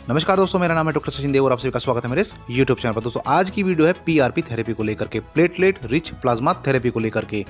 नमस्कार दोस्तों, मेरा नाम है डॉक्टर सचिन देव और आप सभी का स्वागत है मेरे इस यूट्यूब चैनल पर। दोस्तों आज की वीडियो है पीआरपी थेरेपी को लेकर के, प्लेटलेट रिच प्लाज्मा थेरेपी को लेकर के।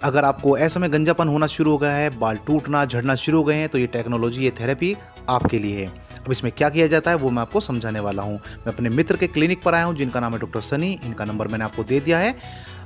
अगर आपको ऐसे में गंजापन होना शुरू हो गया है, बाल टूटना झड़ना शुरू हो गए हैं, तो ये टेक्नोलॉजी, ये थेरेपी आपके लिए है। अब इसमें क्या किया जाता है वो मैं आपको समझाने वाला हूँ। मैं अपने मित्र के क्लिनिक पर आया हूँ जिनका नाम है डॉक्टर सनी। इनका नंबर मैंने आपको दे दिया है,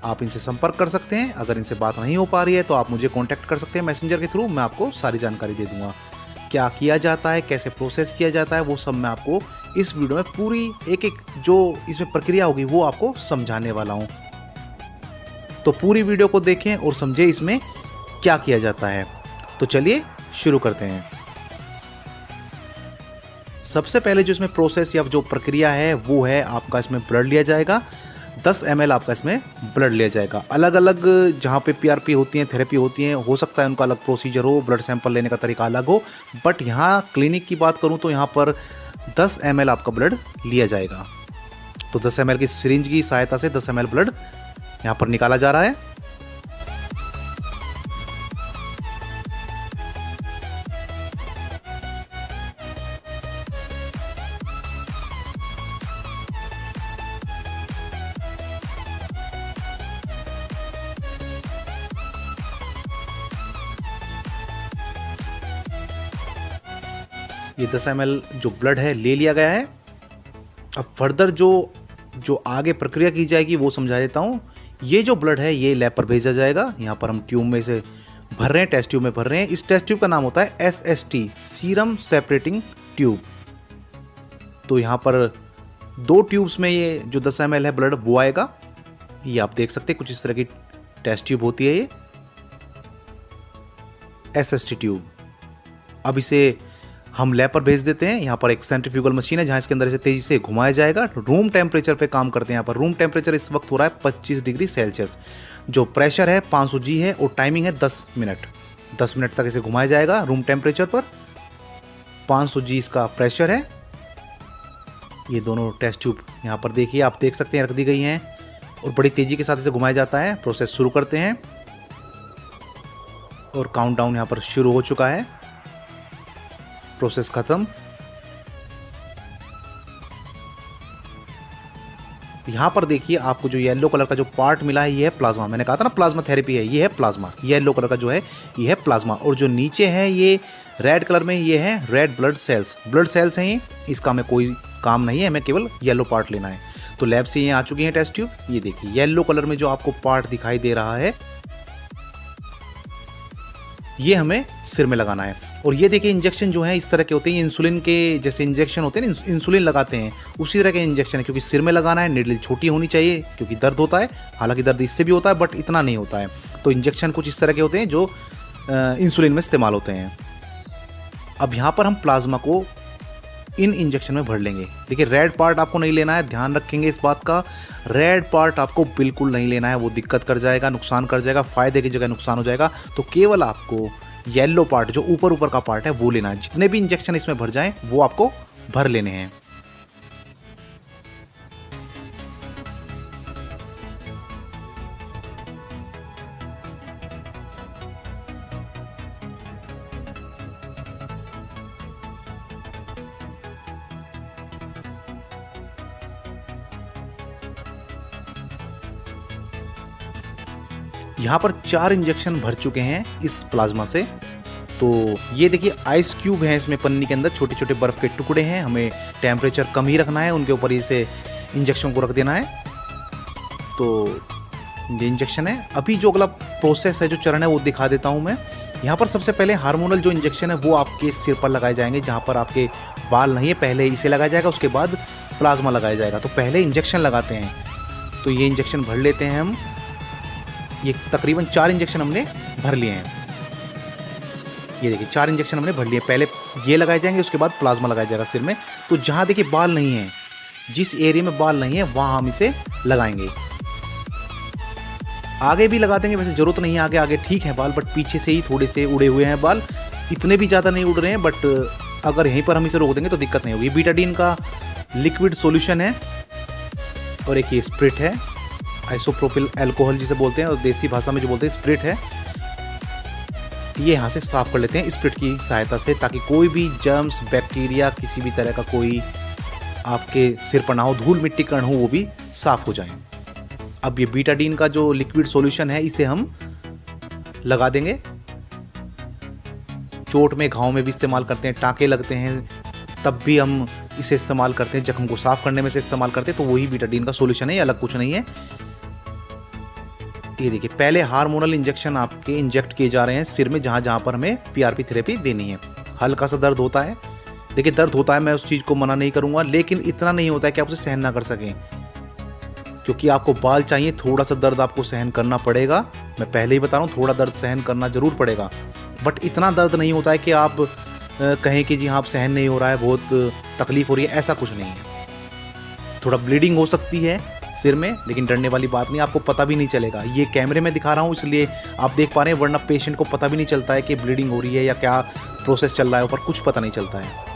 आप इनसे संपर्क कर सकते हैं। अगर इनसे बात नहीं हो पा रही है तो आप मुझे कॉन्टैक्ट कर सकते हैं मैसेंजर के थ्रू, मैं आपको सारी जानकारी दे दूँगा। क्या किया जाता है, कैसे प्रोसेस किया जाता है, वो सब मैं आपको इस वीडियो में पूरी एक एक जो इसमें प्रक्रिया होगी वो आपको समझाने वाला हूँ। तो पूरी वीडियो को देखें और समझें इसमें क्या किया जाता है। तो चलिए शुरू करते हैं। सबसे पहले जो इसमें प्रोसेस या जो प्रक्रिया है वो है, आपका इसमें ब्लड लिया जाएगा। 10 ml आपका इसमें ब्लड लिया जाएगा। अलग अलग जहाँ पे पीआरपी होती हैं, थेरेपी होती हैं, हो सकता है उनका अलग प्रोसीजर हो, ब्लड सैंपल लेने का तरीका अलग हो, बट यहाँ क्लिनिक की बात करूँ तो यहाँ पर 10 ml आपका ब्लड लिया जाएगा। तो 10 ml की सिरिंज की सहायता से 10 ml ब्लड यहाँ पर निकाला जा रहा है। ये 10 ml जो ब्लड है ले लिया गया है। अब फर्दर जो आगे प्रक्रिया की जाएगी वो समझा देता हूँ। ये जो ब्लड है ये लैब पर भेजा जाएगा। यहाँ पर हम ट्यूब में से भर रहे हैं, टेस्ट ट्यूब में भर रहे हैं। इस टेस्ट ट्यूब का नाम होता है SST, सीरम सेपरेटिंग ट्यूब। तो यहाँ पर 2 ट्यूब्स में ये जो 10 ml है ब्लड वो आएगा। ये आप देख सकते हैं, कुछ इस तरह की टेस्ट ट्यूब होती है ये SST ट्यूब। अब इसे हम लैब पर भेज देते हैं। यहाँ पर एक सेंट्रीफ्यूगल मशीन है जहाँ इसके अंदर इसे तेजी से घुमाया जाएगा। रूम टेम्परेचर पे काम करते हैं। यहाँ पर रूम टेम्परेचर इस वक्त हो रहा है 25 डिग्री सेल्सियस। जो प्रेशर है 500 G है और टाइमिंग है 10 मिनट। 10 मिनट तक इसे घुमाया जाएगा रूम टेम्परेचर पर। 500 G इसका प्रेशर है। ये दोनों टेस्ट ट्यूब यहाँ पर देखिए, आप देख सकते हैं, रख दी गई हैं और बड़ी तेज़ी के साथ इसे घुमाया जाता है। प्रोसेस शुरू करते हैं और काउंटडाउन यहाँ पर शुरू हो चुका है। प्रोसेस खत्म। यहां पर देखिए, आपको जो येलो कलर का जो पार्ट मिला है ये है प्लाज्मा। मैंने कहा था ना प्लाज्मा थेरेपी है, ये है प्लाज्मा। येलो कलर का जो है ये है प्लाज्मा, और जो नीचे है ये रेड कलर में ये है red blood cells. Blood cells हैं ये, इसका हमें कोई काम नहीं है, हमें केवल येलो पार्ट लेना है। तो लैब से ये आ चुकी है टेस्ट ट्यूब। ये देखिए येलो कलर में जो आपको पार्ट दिखाई दे रहा है ये हमें सिर में लगाना है। और ये देखिए इंजेक्शन जो है इस तरह के होते हैं, इंसुलिन के जैसे इंजेक्शन होते हैं ना, इंसुलिन लगाते हैं उसी तरह के इंजेक्शन है। क्योंकि सिर में लगाना है, निडल छोटी होनी चाहिए क्योंकि दर्द होता है। हालांकि दर्द इससे भी होता है बट इतना नहीं होता है। तो इंजेक्शन कुछ इस तरह के होते हैं जो इंसुलिन में इस्तेमाल होते हैं। अब यहाँ पर हम प्लाज्मा को इन इंजेक्शन में भर लेंगे। देखिए रेड पार्ट आपको नहीं लेना है, ध्यान रखेंगे इस बात का। रेड पार्ट आपको बिल्कुल नहीं लेना है, वो दिक्कत कर जाएगा, नुकसान कर जाएगा, फायदे की जगह नुकसान हो जाएगा। तो केवल आपको येलो पार्ट, जो ऊपर ऊपर का पार्ट है वो लेना है। जितने भी इंजेक्शन इसमें भर जाएं वो आपको भर लेने हैं। यहाँ पर 4 इंजेक्शन भर चुके हैं इस प्लाज्मा से। तो ये देखिए आइस क्यूब है इसमें, पन्नी के अंदर छोटे छोटे बर्फ़ के टुकड़े हैं। हमें टेम्परेचर कम ही रखना है, उनके ऊपर इसे इंजेक्शन को रख देना है। तो ये इंजेक्शन है। अभी जो अगला प्रोसेस है, जो चरण है वो दिखा देता हूँ मैं। यहाँ पर सबसे पहले हार्मोनल जो इंजेक्शन है वो आपके सिर पर लगाए जाएंगे। जहाँ पर आपके बाल नहीं है पहले इसे लगाया जाएगा, उसके बाद प्लाज्मा लगाया जाएगा। तो पहले इंजेक्शन लगाते हैं। तो ये इंजेक्शन भर लेते हैं हम। ये तकरीबन 4 इंजेक्शन हमने भर लिए हैं। ये देखिए 4 इंजेक्शन हमने भर लिए। पहले ये लगाए जाएंगे, उसके बाद प्लाज्मा लगाया जाएगा सिर में। तो जहाँ देखिए बाल नहीं है, जिस एरिया में बाल नहीं है वहाँ हम इसे लगाएंगे। आगे भी लगा देंगे, वैसे ज़रूरत नहीं है आगे, आगे ठीक है बाल, बट पीछे से ही थोड़े से उड़े हुए हैं बाल। इतने भी ज़्यादा नहीं उड़ रहे हैं, बट अगर यहीं पर हम इसे रोक देंगे तो दिक्कत नहीं होगी। बीटाडीन का लिक्विड सॉल्यूशन है और एक ये स्प्रिट है, आइसोप्रोपिल अल्कोहल जिसे बोलते हैं, और देसी भाषा में जो बोलते हैं स्प्रिट है। ये यहाँ से साफ़ कर लेते हैं स्प्रिट की सहायता से, ताकि कोई भी जर्म्स, बैक्टीरिया, किसी भी तरह का कोई आपके सिर पर ना हो, धूल मिट्टी कण हो, वो भी साफ़ हो जाएं। अब ये बीटाडीन का जो लिक्विड सॉल्यूशन है इसे हम लगा देंगे। चोट में, घाव में भी इस्तेमाल करते हैं, टाँके लगते हैं तब भी हम इसे इस्तेमाल करते हैं, जख्म को साफ़ करने में से इस्तेमाल करते हैं। तो वही बीटाडीन का सॉल्यूशन है, अलग कुछ नहीं है। ये देखिए, पहले हार्मोनल इंजेक्शन आपके इंजेक्ट किए जा रहे हैं सिर में, जहाँ जहाँ पर हमें पीआरपी थेरेपी देनी है। हल्का सा दर्द होता है, देखिए दर्द होता है, मैं उस चीज़ को मना नहीं करूँगा, लेकिन इतना नहीं होता है कि आप उसे सहन ना कर सकें, क्योंकि आपको बाल चाहिए। थोड़ा सा दर्द आपको सहन करना पड़ेगा, मैं पहले ही बता रहा हूँ, थोड़ा दर्द सहन करना ज़रूर पड़ेगा, बट इतना दर्द नहीं होता है कि आप कहें कि जी हाँ आप सहन नहीं हो रहा है, बहुत तकलीफ़ हो रही है, ऐसा कुछ नहीं है। थोड़ा ब्लीडिंग हो सकती है सिर में, लेकिन डरने वाली बात नहीं, आपको पता भी नहीं चलेगा। ये कैमरे में दिखा रहा हूँ इसलिए आप देख पा रहे हैं, वरना पेशेंट को पता भी नहीं चलता है कि ब्लीडिंग हो रही है या क्या प्रोसेस चल रहा है, ऊपर कुछ पता नहीं चलता है।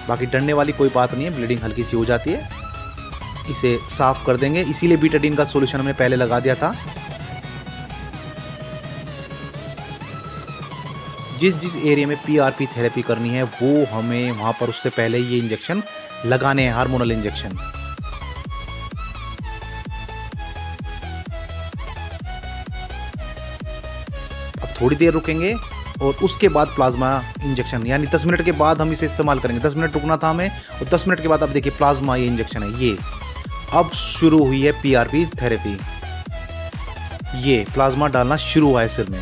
बाकी डरने वाली कोई बात नहीं है, ब्लीडिंग हल्की सी हो जाती है। इसे साफ कर देंगे, इसीलिए बीटाडीन का सॉल्यूशन हमने पहले लगा दिया था। जिस जिस एरिया में पीआरपी थेरेपी करनी है वो हमें वहाँ पर उससे पहले ये इंजेक्शन लगाने हैं, हार्मोनल इंजेक्शन। अब थोड़ी देर रुकेंगे और उसके बाद प्लाज्मा इंजेक्शन, यानी 10 मिनट के बाद हम इसे इस्तेमाल करेंगे। 10 मिनट रुकना था हमें, और 10 मिनट के बाद अब देखिए प्लाज्मा ये इंजेक्शन है, ये अब शुरू हुई है पीआरपी थेरेपी। ये प्लाज्मा डालना शुरू हुआ है सिर में।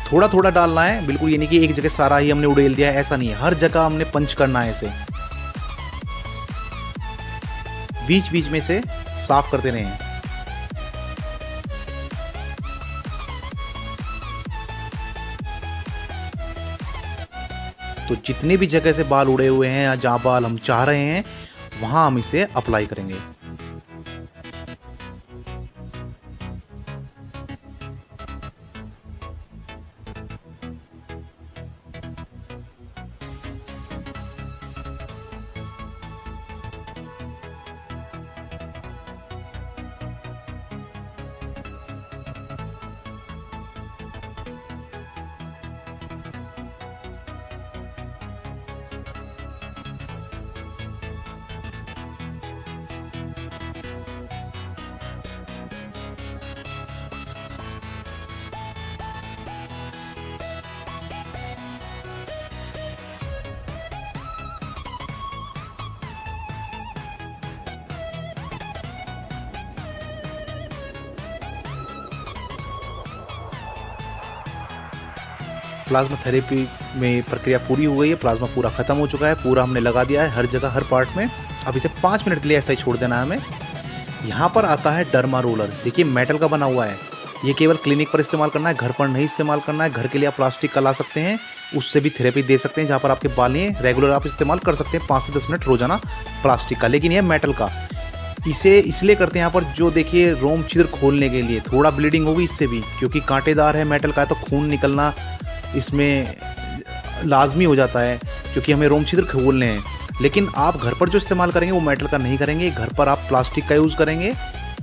थोड़ा थोड़ा डालना है, बिल्कुल ये नहीं कि एक जगह सारा ही हमने उड़ेल दिया है, ऐसा नहीं है, हर जगह हमने पंच करना है इसे, बीच बीच में से साफ करते रहें। तो जितने भी जगह से बाल उड़े हुए हैं या जहां बाल हम चाह रहे हैं वहां हम इसे अप्लाई करेंगे। प्लाज्मा थेरेपी में प्रक्रिया पूरी हो गई है, प्लाज्मा पूरा खत्म हो चुका है, पूरा हमने लगा दिया है हर जगह, हर पार्ट में। अब इसे 5 मिनट के लिए ऐसा ही छोड़ देना है हमें। यहाँ पर आता है डर्मा रोलर, देखिए मेटल का बना हुआ है, ये केवल क्लिनिक पर इस्तेमाल करना है, घर पर नहीं इस्तेमाल करना है। घर के लिए आप प्लास्टिक का ला सकते हैं, उससे भी थेरेपी दे सकते हैं, जहाँ पर आपके बाल नहीं है, रेगुलर आप इस्तेमाल कर सकते हैं 5 से 10 मिनट रोजाना प्लास्टिक का, लेकिन यह मेटल का। इसे इसलिए करते हैं यहाँ पर, जो देखिए रोम छिद्र खोलने के लिए, थोड़ा ब्लीडिंग होगी इससे भी, क्योंकि कांटेदार है, मेटल का है, तो खून निकलना इसमें लाजमी हो जाता है, क्योंकि हमें रोम छिद्र खोलने हैं। लेकिन आप घर पर जो इस्तेमाल करेंगे वो मेटल का नहीं करेंगे, घर पर आप प्लास्टिक का यूज़ करेंगे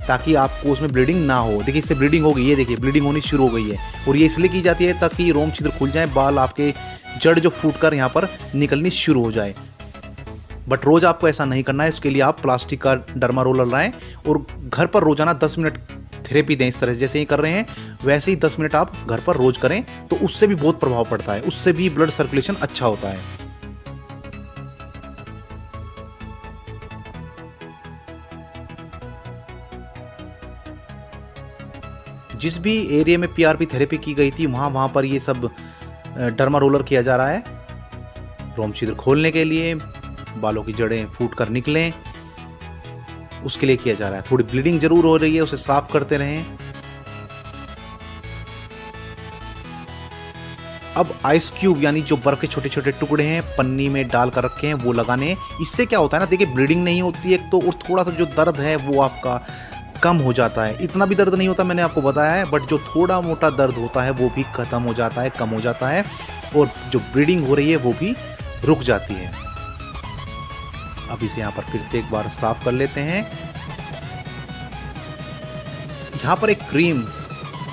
ताकि आपको उसमें ब्लीडिंग ना हो। देखिए इससे ब्लीडिंग हो गई, ये देखिए ब्लीडिंग होनी शुरू हो गई है, और ये इसलिए की जाती है ताकि रोम छिद्र खुल जाए, बाल आपके जड़ जो फूट कर यहाँ पर निकलनी शुरू हो जाए। बट रोज़ आपको ऐसा नहीं करना है, इसके लिए आप प्लास्टिक का डर्मा रोलर लाएँ और घर पर रोजाना 10 मिनट थेरेपी दें। इस तरह से जैसे ही कर रहे हैं वैसे ही 10 मिनट आप घर पर रोज करें, तो उससे भी बहुत प्रभाव पड़ता है, उससे भी ब्लड सर्कुलेशन अच्छा होता है। जिस भी एरिया में पीआरपी थेरेपी की गई थी वहां पर ये सब डर्मा रोलर किया जा रहा है, रोम छिद्र खोलने के लिए, बालों की जड़ें फूट कर निकलें, उसके लिए किया जा रहा है। थोड़ी ब्लीडिंग जरूर हो रही है, उसे साफ करते रहें। अब आइस क्यूब यानी जो बर्फ के छोटे छोटे टुकड़े हैं पन्नी में डाल कर रखे हैं वो लगाने हैं। इससे क्या होता है ना, देखिए ब्लीडिंग नहीं होती है एक तो, और थोड़ा सा जो दर्द है वो आपका कम हो जाता है। इतना भी दर्द नहीं होता, मैंने आपको बताया है, बट जो थोड़ा मोटा दर्द होता है वो भी खत्म हो जाता है, कम हो जाता है, और जो ब्लीडिंग हो रही है वो भी रुक जाती है। अब इसे यहाँ पर फिर से एक बार साफ कर लेते हैं। यहाँ पर एक क्रीम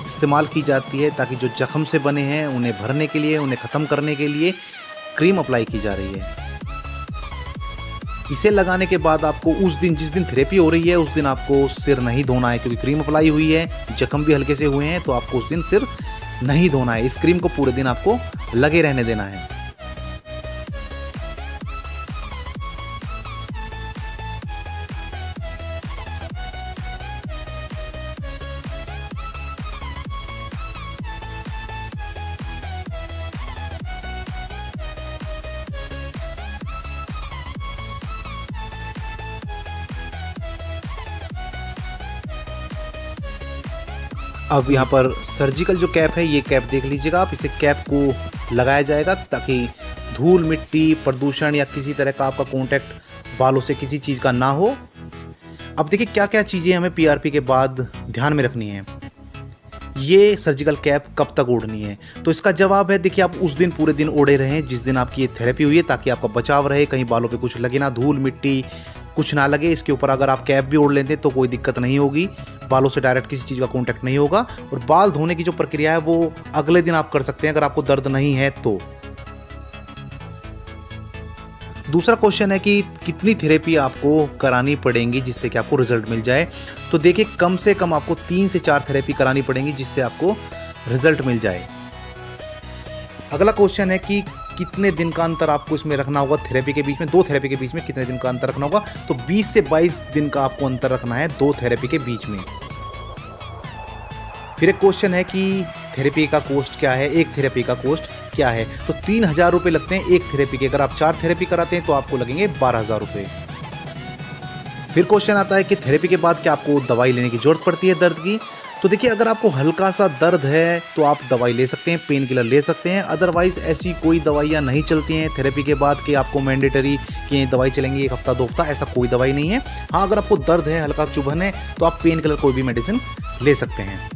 इस्तेमाल की जाती है ताकि जो जख्म से बने हैं उन्हें भरने के लिए, उन्हें ख़त्म करने के लिए क्रीम अप्लाई की जा रही है। इसे लगाने के बाद आपको उस दिन, जिस दिन थेरेपी हो रही है, उस दिन आपको सिर नहीं धोना है, क्योंकि क्रीम अप्लाई हुई है, जख्म भी हल्के से हुए हैं, तो आपको उस दिन सिर नहीं धोना है। इस क्रीम को पूरे दिन आपको लगे रहने देना है। अब यहाँ पर सर्जिकल जो कैप है, ये कैप देख लीजिएगा आप। इसे कैप को लगाया जाएगा ताकि धूल, मिट्टी, प्रदूषण या किसी तरह का आपका कांटेक्ट बालों से किसी चीज़ का ना हो। अब देखिए क्या क्या चीज़ें हमें पीआरपी के बाद ध्यान में रखनी है। ये सर्जिकल कैप कब तक ओढ़नी है, तो इसका जवाब है, देखिए आप उस दिन पूरे दिन ओढ़े रहें जिस दिन आपकी ये थेरेपी हुई है, ताकि आपका बचाव रहे, कहीं बालों पे कुछ लगे ना, धूल मिट्टी कुछ ना लगे। इसके ऊपर अगर आप कैप भी ओढ़ लेते हैं तो कोई दिक्कत नहीं होगी, बालों से डायरेक्ट किसी चीज़ का कांटेक्ट नहीं होगा। और बाल धोने की जो प्रक्रिया है वो अगले दिन आप कर सकते हैं अगर आपको दर्द नहीं है तो। दूसरा क्वेश्चन है कि कितनी थेरेपी आपको करानी पड़ेंगी जिससे कि आपको रिजल्ट मिल जाए। तो देखिए कम से कम आपको 3 से 4 थेरेपी करानी पड़ेंगी जिससे आपको रिजल्ट मिल जाए। अगला क्वेश्चन है कि कितने दिन का अंतर आपको इसमें रखना होगा थेरेपी के बीच में, 2 थेरेपी के बीच में कितने दिन का अंतर रखना होगा। तो 20 से 22 दिन का आपको अंतर रखना है 2 थेरेपी के बीच में। फिर एक क्वेश्चन है कि थेरेपी का कॉस्ट क्या है, एक थेरेपी का कॉस्ट क्या है। तो 3000 रुपये लगते हैं एक थेरेपी के। अगर आप 4 थेरेपी कराते हैं तो आपको लगेंगे 12000 रुपये। फिर क्वेश्चन आता है कि थेरेपी के बाद क्या आपको दवाई लेने की जरूरत पड़ती है दर्द की। तो देखिए अगर आपको हल्का सा दर्द है तो आप दवाई ले सकते हैं, पेन किलर ले सकते हैं। अदरवाइज ऐसी कोई दवाइयाँ नहीं चलती हैं थेरेपी के बाद कि आपको मैंडेटरी कि दवाई चलेंगी 1 हफ्ता 2 हफ्ता, ऐसा कोई दवाई नहीं है। हाँ, अगर आपको दर्द है, हल्का चुभन है, तो आप पेन किलर कोई भी मेडिसिन ले सकते हैं।